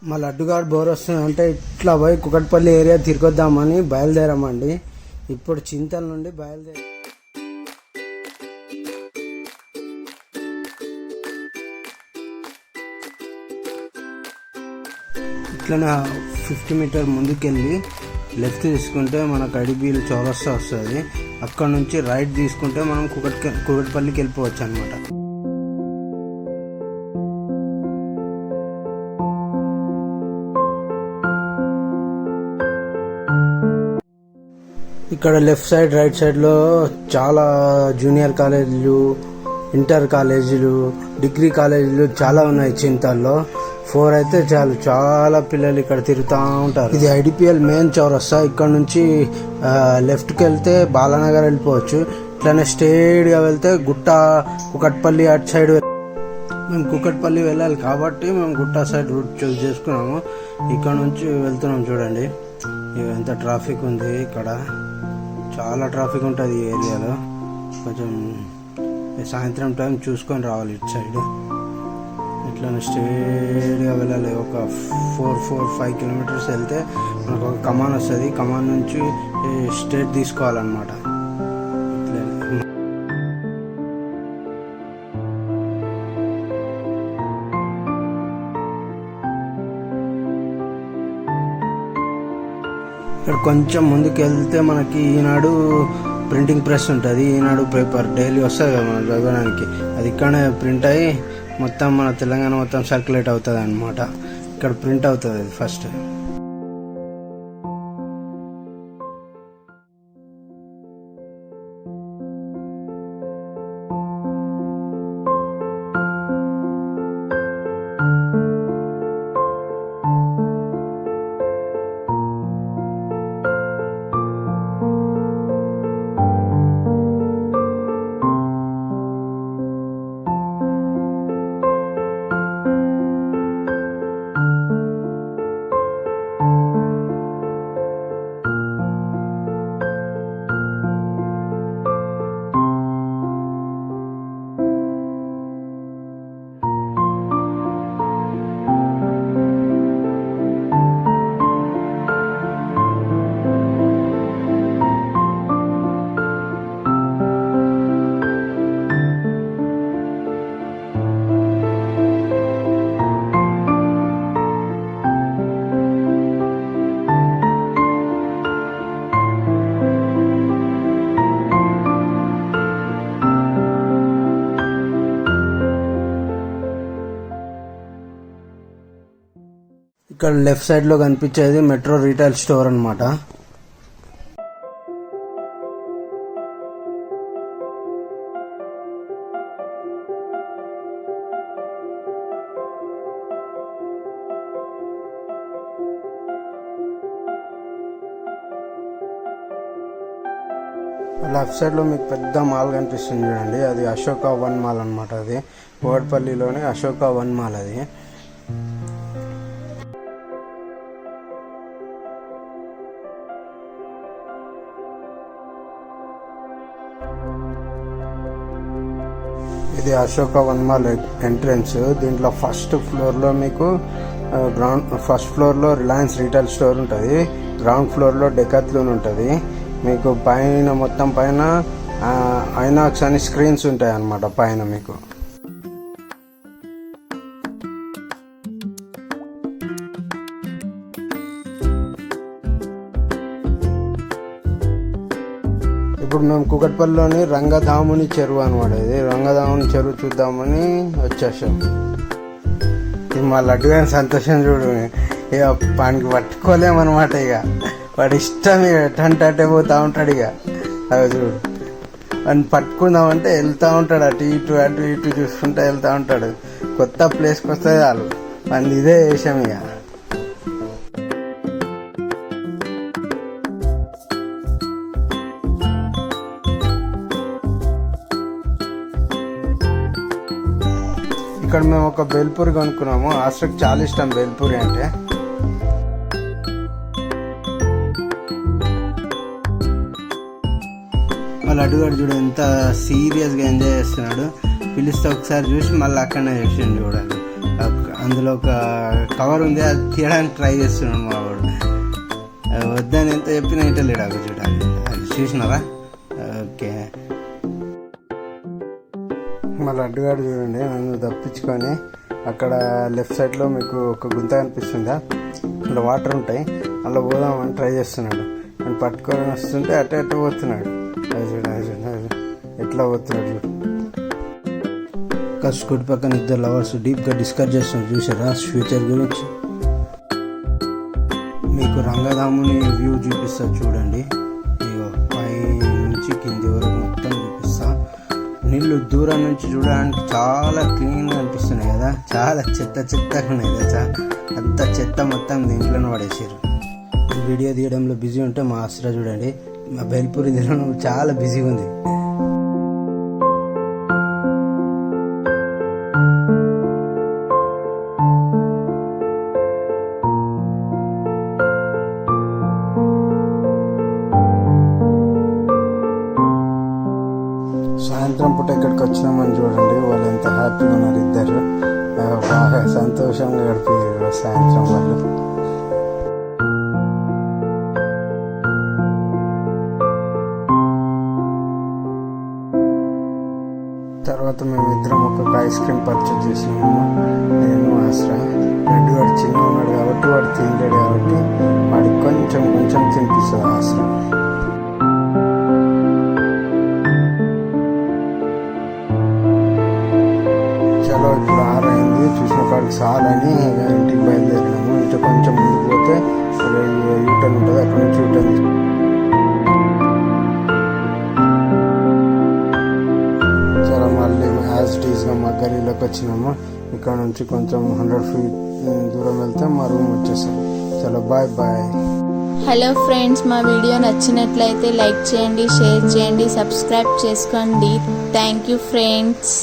మా లడ్డుగాడు బోర్ వస్తుంది అంటే ఇట్లా పోయి కుకట్పల్లి ఏరియా తిరిగొద్దామని బయలుదేరామండి. ఇప్పుడు చింతల నుండి బయలుదేరి ఇట్లనే 50 మీటర్ ముందుకెళ్ళి లెఫ్ట్ తీసుకుంటే మనకు ఐడిబిఎల్ చౌరస్తా వస్తుంది. అక్కడ నుంచి రైట్ తీసుకుంటే మనం కుకట్పల్లికి వెళ్ళిపోవచ్చు అనమాట. ఇక్కడ లెఫ్ట్ సైడ్ రైట్ సైడ్లో చాలా జూనియర్ కాలేజీలు, ఇంటర్ కాలేజీలు, డిగ్రీ కాలేజీలు చాలా ఉన్నాయి. చింతల్లో 4 అయితే చాలు, చాలా పిల్లలు ఇక్కడ తిరుగుతూ ఉంటారు. ఇది ఐడిపిఎల్ మెయిన్ చౌరస్తా. ఇక్కడ నుంచి లెఫ్ట్కి వెళ్తే బాలానగర్ వెళ్ళిపోవచ్చు. ఇట్లానే స్ట్రేట్గా వెళ్తే కుకట్పల్లి అటు సైడ్. మేము కుకట్పల్లి వెళ్ళాలి కాబట్టి మేము గుట్ట సైడ్ రూట్ చూస్ చేసుకున్నాము. ఇక్కడ నుంచి వెళ్తున్నాం. చూడండి ఎంత ట్రాఫిక్ ఉంది. ఇక్కడ చాలా ట్రాఫిక్ ఉంటుంది ఈ ఏరియాలో. కొంచెం సాయంత్రం టైం చూసుకొని రావాలి. ఇటు సైడ్ ఇట్లా స్ట్రేట్గా వెళ్ళాలి. ఒక 4-5 కిలోమీటర్స్ వెళ్తే మనకు ఒక కమాన్ వస్తుంది. కమాన్ నుంచి స్ట్రేట్ తీసుకోవాలన్నమాట. ఇక్కడ కొంచెం ముందుకు వెళ్తే మనకి ఈనాడు ప్రింటింగ్ ప్రెస్ ఉంటుంది. ఈనాడు పేపర్ డైలీ వస్తుంది కదా మనం చదవడానికి. అది ఇక్కడనే ప్రింట్ అయ్యి మొత్తం మన తెలంగాణ మొత్తం సర్క్యులేట్ అవుతుంది అన్నమాట. ఇక్కడ ప్రింట్ అవుతుంది అది ఫస్ట్. ఇక్కడ లెఫ్ట్ సైడ్ లో కనిపించేది మెట్రో రీటైల్ స్టోర్ అన్నమాట. లెఫ్ట్ సైడ్ లో మీకు పెద్ద మాల్ కనిపిస్తుంది చూడండి. అది అశోక వన్ మాల్ అన్నమాట. అది కుకట్పల్లిలోనే అశోక వన్ మాల్. అది ఇది అశోక వన్ మాల్ ఎంట్రన్స్. దీంట్లో ఫస్ట్ ఫ్లోర్లో మీకు ఫస్ట్ ఫ్లోర్లో రిలయన్స్ రీటైల్ స్టోర్ ఉంటుంది. గ్రౌండ్ ఫ్లోర్లో డెకాథ్లాన్ ఉంటుంది. మీకు పైన మొత్తం పైన ఐనాక్స్ అని స్క్రీన్స్ ఉంటాయి అన్నమాట పైన మీకు. ఇప్పుడు మేము కుకట్పల్లిలోని రంగధాముని చెరువు అనమాట. ఇది రంగధాముని చెరువు చూద్దామని వచ్చేసాం. ఇది మా లడ్డు గారి సంతోషం చూడు. ఇక పానికి పట్టుకోలేమన్నమాట. ఇక వాడి ఇష్టం ఎటంటే పోతూ ఉంటాడు. ఇక అది చూడు, వాడిని పట్టుకుందామంటే వెళ్తూ ఉంటాడు. అటు ఇటు చూసుకుంటూ వెళ్తూ ఉంటాడు. కొత్త ప్లేస్కి వస్తే చాలు వాడిని ఇదే వేసాం. ఇక ఇక్కడ మేము ఒక బేల్పూరి కొనుక్కున్నాము. ఆశ్రకు చాలా ఇష్టం బేల్పూరి అంటే. వాళ్ళ అడుగాడు చూడు ఎంత సీరియస్గా ఎంజాయ్ చేస్తున్నాడు. పిలిస్తే ఒకసారి చూసి మళ్ళీ అక్కడనే చేసిండు చూడాలి. అందులో ఒక కవర్ ఉంది, అది తీయడానికి ట్రై చేస్తున్నాడు మా వాడు. వద్దని ఎంత చెప్పినా ఇంటలేడు. అవి చూడాలి, అది చూసినారా? ఓకే, మా లడ్డుగాడు చూడండి నన్ను తప్పించుకొని అక్కడ లెఫ్ట్ సైడ్లో మీకు ఒక గుంత కనిపిస్తుందా, అందులో వాటర్ ఉంటాయి, అందులో పోదామని ట్రై చేస్తున్నాడు. నేను పట్టుకొని వస్తుంటే అట్ట పోతున్నాడు. అది చూడండి ఎట్లా పోతున్నాడు చూడు. స్కూటీ పక్కన ఇద్దరు లవర్స్ డీప్గా డిస్కస్ చేస్తున్నారు, చూసారా ఫ్యూచర్ గురించి. మీకు రంగధాముని వ్యూ చూపిస్తా చూడండి. ఇగో పై నుంచి కింది వరకు మొత్తం చూపిస్తా. నీళ్ళు దూరం నుంచి చూడడానికి చాలా క్లీన్గా అనిపిస్తున్నాయి కదా, చాలా చెత్తగా ఉన్నాయి కదా. అంత చెత్త మొత్తం దీంట్లోనే పడేసారు. వీడియో తీయడంలో బిజీ ఉంటే మా ఆశ్రా చూడండి, మా బెల్పూరి తీయడం చాలా బిజీగా ఉంది. సాయంత్రం పూట ఇక్కడికి వచ్చినామని చూడండి, వాళ్ళు ఎంత హ్యాపీగా ఉన్నారు. ఇద్దరు బాగా సంతోషంగా గడిపారు సాయంత్రం వాళ్ళు. తర్వాత మేమిద్దరం ఒక్కొక్క ఐస్ క్రీమ్ పర్చేజ్ చేసినాము. నేను ఆశ్రా. రెడ్డి వాడు చిన్న ఉన్నాడు కాబట్టి వాడు తినలేడు కాబట్టి వాడికి కొంచెం తినిపిస్తుంది ఆశ్రా. చలో ఇప్పుడు 6 అయింది, చూసిన కాడికి చాలని ఇంటికి బయలుదేరినాము. ఇంటి కొంచెం ముందుకు పోతే యూటర్న్ ఉంటుంది, అక్కడ నుంచి యూటర్న్ చాలా మళ్ళీ యాజ్ ఇట్ ఈస్గా మా గలీలోకి వచ్చినాము. ఇక్కడ నుంచి కొంచెం 100 feet దూరం వెళ్తే మా రూమ్ వచ్చేసాం. చలో బాయ్ బాయ్. హలో ఫ్రెండ్స్, మా వీడియో నచ్చినట్లయితే లైక్ చేయండి, షేర్ చేయండి, సబ్స్క్రైబ్ చేసుకోండి. Thank you friends.